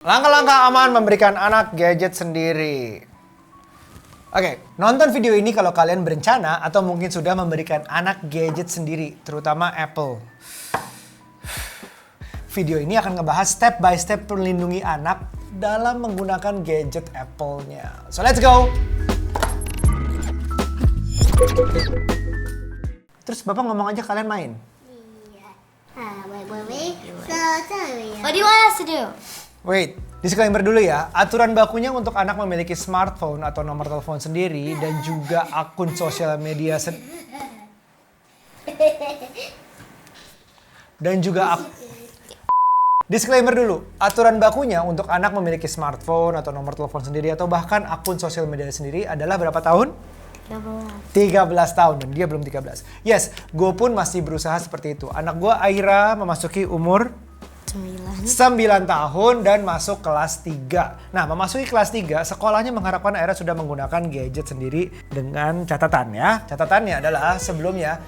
Langkah-langkah aman memberikan anak gadget sendiri. Oke, nonton video ini kalau kalian berencana atau mungkin sudah memberikan anak gadget sendiri, terutama Apple. Video ini akan ngebahas step by step melindungi anak dalam menggunakan gadget Apple-nya. So let's go! Terus Bapak ngomong aja kalian main. What do you want us to do? Wait, disclaimer dulu ya. Aturan bakunya untuk anak memiliki smartphone atau nomor telepon sendiri dan juga akun sosial media Disclaimer dulu, aturan bakunya untuk anak memiliki smartphone atau nomor telepon sendiri atau bahkan akun sosial media sendiri adalah berapa tahun? 13 tahun, dan dia belum 13. Yes, gue pun masih berusaha seperti itu. Anak gue Aira memasuki umur 9 tahun dan masuk kelas 3. Nah, memasuki kelas 3, sekolahnya mengharapkan Aira sudah menggunakan gadget sendiri dengan catatan ya. Catatannya adalah sebelumnya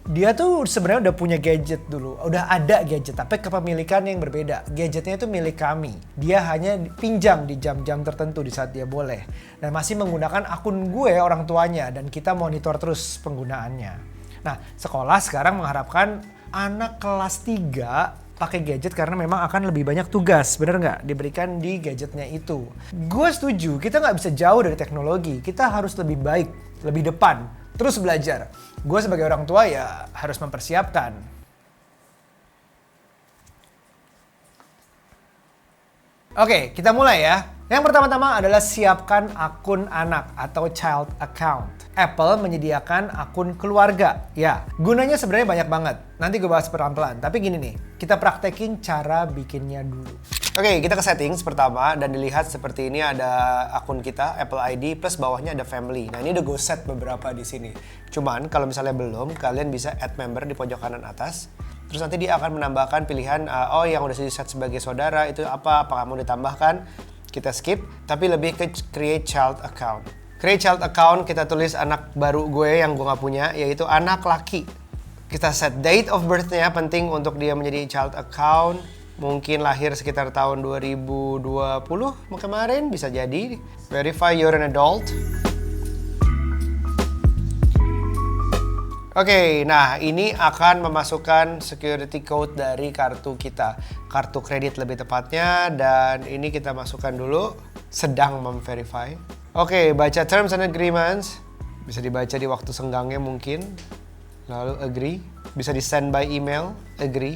dia tuh sebenarnya udah punya gadget dulu, udah ada gadget, tapi kepemilikan yang berbeda. Gadgetnya itu milik kami. Dia hanya pinjam di jam-jam tertentu di saat dia boleh. Dan masih menggunakan akun gue orang tuanya dan kita monitor terus penggunaannya. Nah, sekolah sekarang mengharapkan anak kelas 3 pakai gadget karena memang akan lebih banyak tugas, bener nggak? Diberikan di gadgetnya itu. Gue setuju, kita nggak bisa jauh dari teknologi. Kita harus lebih baik, lebih depan, terus belajar. Gue sebagai orang tua ya harus mempersiapkan. Oke, kita mulai ya. Yang pertama-tama adalah siapkan akun anak atau child account. Apple menyediakan akun keluarga. Ya, gunanya sebenarnya banyak banget. Nanti gue bahas pelan-pelan. Tapi gini nih, kita praktekin cara bikinnya dulu. Oke, kita ke settings pertama dan dilihat seperti ini ada akun kita, Apple ID, plus bawahnya ada family. Nah, ini udah gue set beberapa di sini. Cuman kalau misalnya belum, kalian bisa add member di pojok kanan atas. Terus nanti dia akan menambahkan pilihan, yang udah di set sebagai saudara itu apakah mau ditambahkan? Kita skip, tapi lebih ke create child account. Create child account, kita tulis anak baru gue yang gue gak punya, yaitu anak laki. Kita set date of birth-nya, penting untuk dia menjadi child account. Mungkin lahir sekitar tahun 2020 kemarin, bisa jadi. Verify you're an adult. Oke, nah ini akan memasukkan security code dari kartu kita. Kartu kredit lebih tepatnya, dan ini kita masukkan dulu, sedang memverify. Oke, baca terms and agreements. Bisa dibaca di waktu senggangnya mungkin. Lalu agree. Bisa di send by email, agree.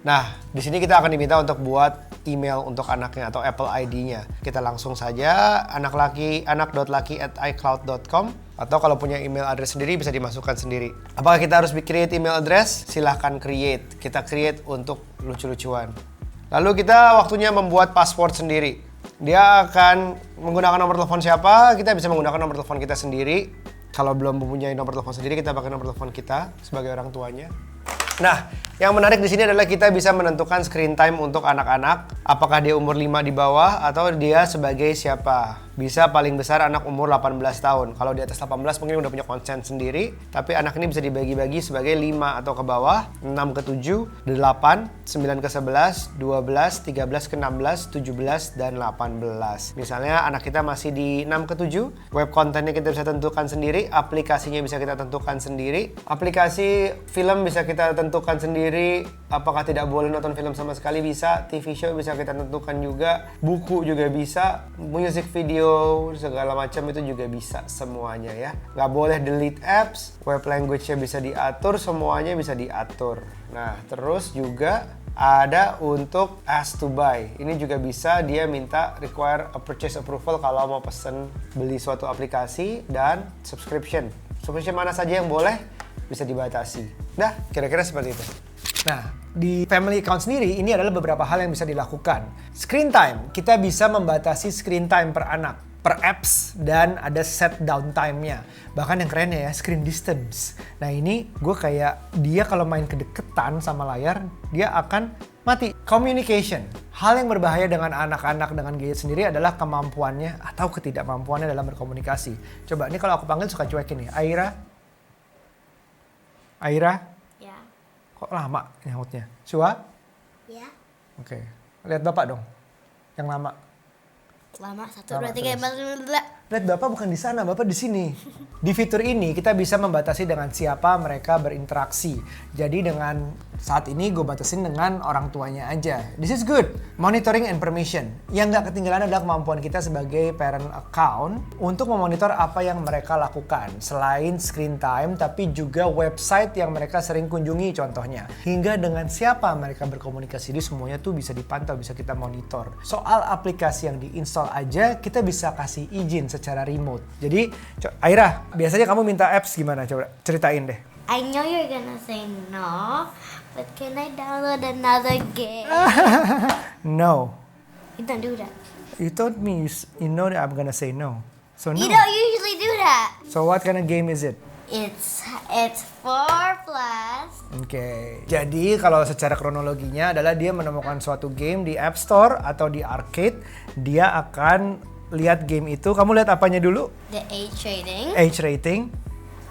Nah, di sini kita akan diminta untuk buat email untuk anaknya atau Apple ID-nya. Kita langsung saja anak.laki@icloud.com, atau kalau punya email address sendiri bisa dimasukkan sendiri. Apakah kita harus create email address? Silahkan create. Kita create untuk lucu-lucuan. Lalu kita waktunya membuat password sendiri. Dia akan menggunakan nomor telepon siapa? Kita bisa menggunakan nomor telepon kita sendiri. Kalau belum mempunyai nomor telepon sendiri, kita pakai nomor telepon kita sebagai orang tuanya. Nah, yang menarik di sini adalah kita bisa menentukan screen time untuk anak-anak. Apakah dia umur 5 di bawah atau dia sebagai siapa. Bisa paling besar anak umur 18 tahun. Kalau di atas 18 mungkin udah punya konsen sendiri. Tapi anak ini bisa dibagi-bagi sebagai 5 atau ke bawah, 6 ke 7, 8, 9 ke 11, 12, 13 ke 16, 17, dan 18. Misalnya anak kita masih di 6 ke 7, web kontennya kita bisa tentukan sendiri, aplikasinya bisa kita tentukan sendiri, aplikasi film bisa kita tentukan sendiri, apakah tidak boleh nonton film sama sekali bisa, TV show bisa kita tentukan juga, buku juga bisa, music video, segala macam itu juga bisa semuanya ya. Nggak boleh delete apps, web language-nya bisa diatur, semuanya bisa diatur. Nah, terus juga ada untuk ask to buy. Ini juga bisa dia minta require a purchase approval kalau mau pesen beli suatu aplikasi, dan subscription. Subscription mana saja yang boleh bisa dibatasi. Nah, kira-kira seperti itu. Nah, di family account sendiri ini adalah beberapa hal yang bisa dilakukan. Screen time, kita bisa membatasi screen time per anak, per apps, dan ada set downtime-nya. Bahkan yang kerennya ya, screen distance. Nah ini gue kayak dia kalau main kedeketan sama layar, dia akan mati. Communication, hal yang berbahaya dengan anak-anak dengan gadget sendiri adalah kemampuannya atau ketidakmampuannya dalam berkomunikasi. Coba, ini kalau aku panggil suka cuekin nih, Aira? Ya. Kok lama nyautnya? Shua? Ya. Oke. Lihat Bapak dong. Yang lama. Lama, 1, Lama 2, 3, 4, Lihat Bapak bukan di sana, Bapak di sini. Di fitur ini kita bisa membatasi dengan siapa mereka berinteraksi. Jadi dengan saat ini gue batasin dengan orang tuanya aja. This is good. Monitoring and permission. Yang nggak ketinggalan adalah kemampuan kita sebagai parent account untuk memonitor apa yang mereka lakukan. Selain screen time, tapi juga website yang mereka sering kunjungi contohnya. Hingga dengan siapa mereka berkomunikasi. Jadi semuanya tuh bisa dipantau, bisa kita monitor. Soal aplikasi yang diinstal aja, kita bisa kasih izin secara remote. Jadi, Aira, biasanya kamu minta apps gimana? Coba ceritain deh. I know you're gonna say no, but can I download another game? No. You don't do that. You told me, you know that I'm gonna say no. So no. You don't usually do that. So what kind of game is it? It's 4+. Oke. Jadi kalau secara kronologinya adalah dia menemukan suatu game di App Store atau di arcade, dia akan lihat game itu. Kamu lihat apanya dulu? The age rating. Age rating.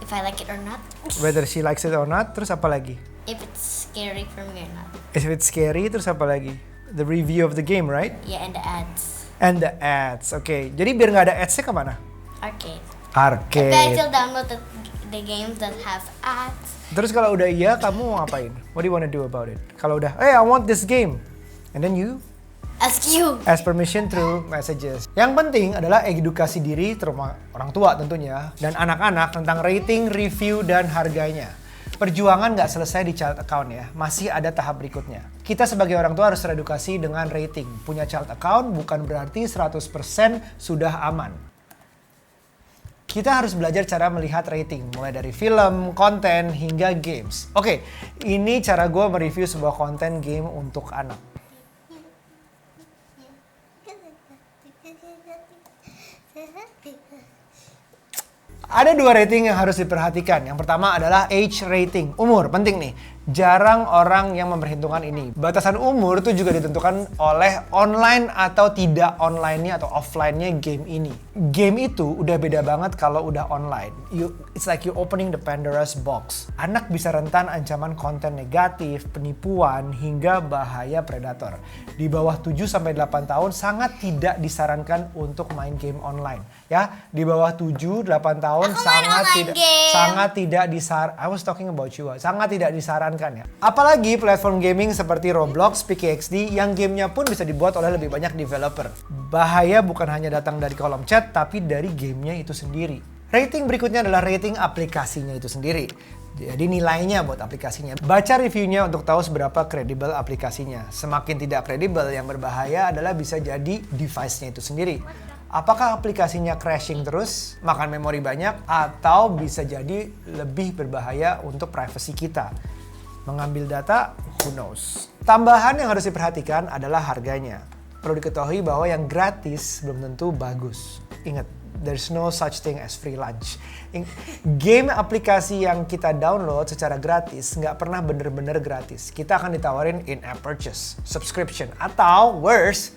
If I like it or not. Whether she likes it or not. Terus apa lagi? If it's scary for me or not. If it's scary, terus apa lagi? The review of the game, right? Yeah, and the ads. And the ads. Oke. Jadi biar nggak ada ads-nya kemana? Arcade. Arcade. But I still download the games that have ads. Terus kalau udah iya, kamu mau ngapain? What do you wanna do about it? Kalau udah, hey, I want this game. And then you Ask you. ask permission through messages. Yang penting adalah edukasi diri, terutama orang tua tentunya, dan anak-anak tentang rating, review, dan harganya. Perjuangan nggak selesai di child account ya, masih ada tahap berikutnya. Kita sebagai orang tua harus teredukasi dengan rating. Punya child account bukan berarti 100% sudah aman. Kita harus belajar cara melihat rating, mulai dari film, konten, hingga games. Oke, ini cara gue mereview sebuah konten game untuk anak. Ada 2 rating yang harus diperhatikan. Yang pertama adalah age rating, umur, penting nih. Jarang orang yang memperhitungkan ini. Batasan umur itu juga ditentukan oleh online atau tidak online-nya atau offline-nya game ini. Game itu udah beda banget kalau udah online. It's like you opening the Pandora's box. Anak bisa rentan ancaman konten negatif, penipuan, hingga bahaya predator. Di bawah 7-8 tahun sangat tidak disarankan untuk main game online. Ya, di bawah 7-8 tahun sangat tidak disarankan. I was talking about you. Sangat tidak disarankan ya. Apalagi platform gaming seperti Roblox, PKXD yang gamenya pun bisa dibuat oleh lebih banyak developer. Bahaya bukan hanya datang dari kolom chat, tapi dari gamenya itu sendiri. Rating berikutnya adalah rating aplikasinya itu sendiri. Jadi nilainya buat aplikasinya. Baca reviewnya untuk tahu seberapa kredibel aplikasinya. Semakin tidak kredibel, yang berbahaya adalah bisa jadi device-nya itu sendiri. Apakah aplikasinya crashing terus, makan memori banyak, atau bisa jadi lebih berbahaya untuk privacy kita. Mengambil data, who knows. Tambahan yang harus diperhatikan adalah harganya. Perlu diketahui bahwa yang gratis belum tentu bagus. Ingat, there's no such thing as free lunch. Game aplikasi yang kita download secara gratis nggak pernah bener-bener gratis. Kita akan ditawarin in-app purchase, subscription, atau worse,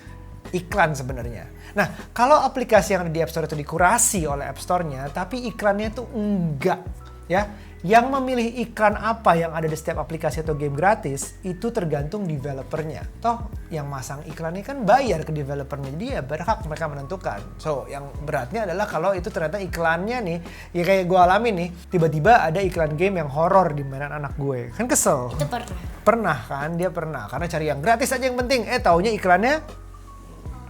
iklan sebenarnya. Nah, kalau aplikasi yang ada di App Store itu dikurasi oleh App Store-nya, tapi iklannya tuh enggak, ya. Yang memilih iklan apa yang ada di setiap aplikasi atau game gratis, itu tergantung developernya. Toh, yang masang iklannya kan bayar ke developernya, jadi ya berhak mereka menentukan. So, yang beratnya adalah kalau itu ternyata iklannya nih, ya kayak gue alami nih, tiba-tiba ada iklan game yang horor di mainan anak gue. Kan kesel. Itu pernah. Pernah kan, dia pernah. Karena cari yang gratis aja yang penting. Taunya iklannya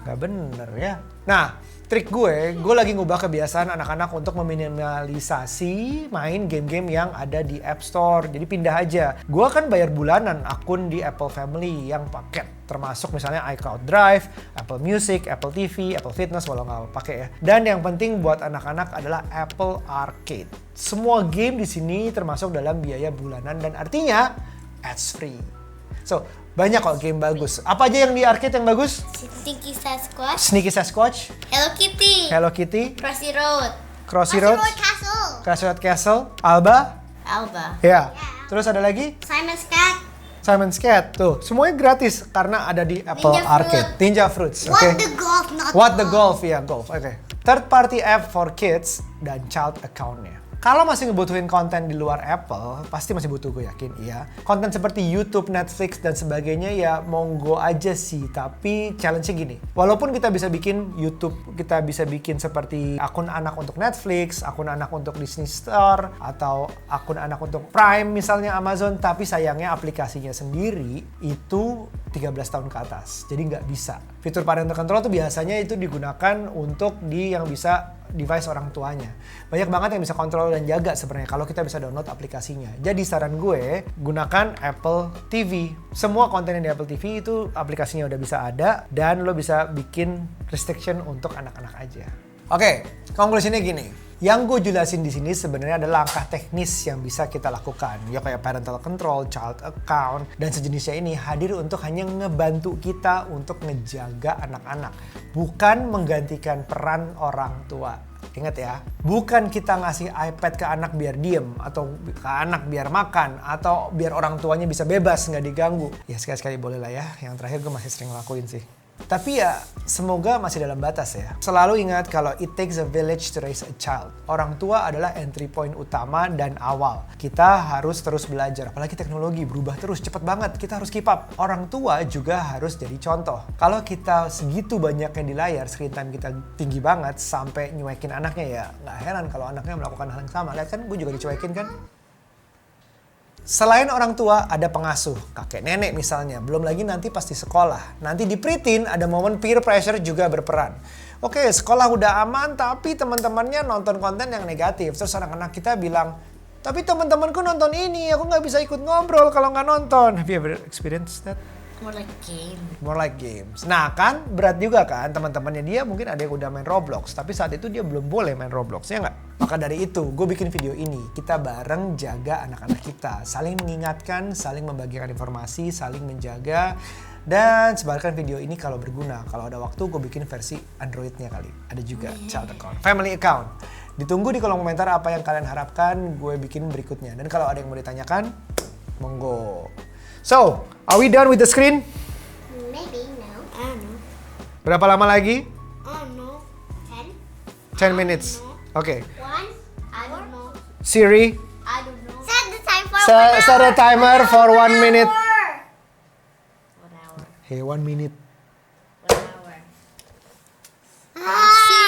nggak bener ya. Nah, trik gue lagi ngubah kebiasaan anak-anak untuk meminimalisasi main game-game yang ada di App Store. Jadi pindah aja. Gue kan bayar bulanan akun di Apple Family yang paket. Termasuk misalnya iCloud Drive, Apple Music, Apple TV, Apple Fitness, walau nggak pakai ya. Dan yang penting buat anak-anak adalah Apple Arcade. Semua game di sini termasuk dalam biaya bulanan dan artinya ads free. So, banyak kok game bagus. Apa aja yang di arcade yang bagus? Sneaky Sasquatch. Sneaky Sasquatch. Hello Kitty. Hello Kitty. Crossy Road. Crossy Road. Castle. Crossy Road Castle. Alba. Alba. Ya. Terus ada lagi? Simon's Cat. Simon's Cat. Tuh, semuanya gratis karena ada di Apple Ninja Arcade. Fruit. Ninja Fruits. Oke. What the golf, not What the golf, ya golf. Oke. Third party app for kids dan child account-nya. Kalau masih ngebutuhin konten di luar Apple, pasti masih butuh, gue yakin, iya. Konten seperti YouTube, Netflix, dan sebagainya ya monggo aja sih. Tapi challenge-nya gini, walaupun kita bisa bikin YouTube, kita bisa bikin seperti akun anak untuk Netflix, akun anak untuk Disney Store, atau akun anak untuk Prime misalnya Amazon, tapi sayangnya aplikasinya sendiri itu 13 tahun ke atas. Jadi nggak bisa. Fitur parental control tuh biasanya itu digunakan untuk yang bisa device orang tuanya. Banyak banget yang bisa kontrol dan jaga sebenarnya kalau kita bisa download aplikasinya. Jadi saran gue, gunakan Apple TV. Semua konten yang di Apple TV itu aplikasinya udah bisa ada dan lo bisa bikin restriction untuk anak-anak aja. Oke, konklusinya gini. Yang gue jelasin di sini sebenarnya adalah langkah teknis yang bisa kita lakukan. Ya kayak parental control, child account, dan sejenisnya ini hadir untuk hanya ngebantu kita untuk ngejaga anak-anak. Bukan menggantikan peran orang tua. Ingat ya, bukan kita ngasih iPad ke anak biar diem, atau ke anak biar makan, atau biar orang tuanya bisa bebas, nggak diganggu. Ya sekali-sekali boleh lah ya, yang terakhir gue masih sering lakuin sih. Tapi ya, semoga masih dalam batas ya. Selalu ingat kalau it takes a village to raise a child. Orang tua adalah entry point utama dan awal. Kita harus terus belajar, apalagi teknologi berubah terus, cepet banget. Kita harus keep up. Orang tua juga harus jadi contoh. Kalau kita segitu banyaknya di layar, screen time kita tinggi banget, sampai nyuekin anaknya ya, nggak heran kalau anaknya melakukan hal yang sama. Lihat kan, gue juga dicuekin kan. Selain orang tua, ada pengasuh, kakek nenek misalnya. Belum lagi nanti pas di sekolah. Nanti di preteen ada momen peer pressure juga berperan. Oke, sekolah udah aman, tapi teman-temannya nonton konten yang negatif. Terus anak-anak kita bilang, tapi teman-temanku nonton ini, aku nggak bisa ikut ngobrol kalau nggak nonton. Have you ever experienced that? More like game. More like games. Nah kan berat juga kan, teman-temannya dia mungkin ada yang udah main Roblox, tapi saat itu dia belum boleh main Roblox, ya nggak? Maka dari itu gue bikin video ini, kita bareng jaga anak-anak kita, saling mengingatkan, saling membagikan informasi, saling menjaga, dan sebarkan video ini kalau berguna. Kalau ada waktu gue bikin versi Androidnya kali, ada juga child account, family account. Ditunggu di kolom komentar apa yang kalian harapkan gue bikin berikutnya, dan kalau ada yang mau ditanyakan, monggo. So, are we done with the screen? Maybe, no. I don't know. Berapa lama lagi? I don't know. 10? 10 minutes. Oke. 1? I don't know. Siri, I don't know. Set the time for set a timer for 1 minute. 1 hour. Hey, 1 minute.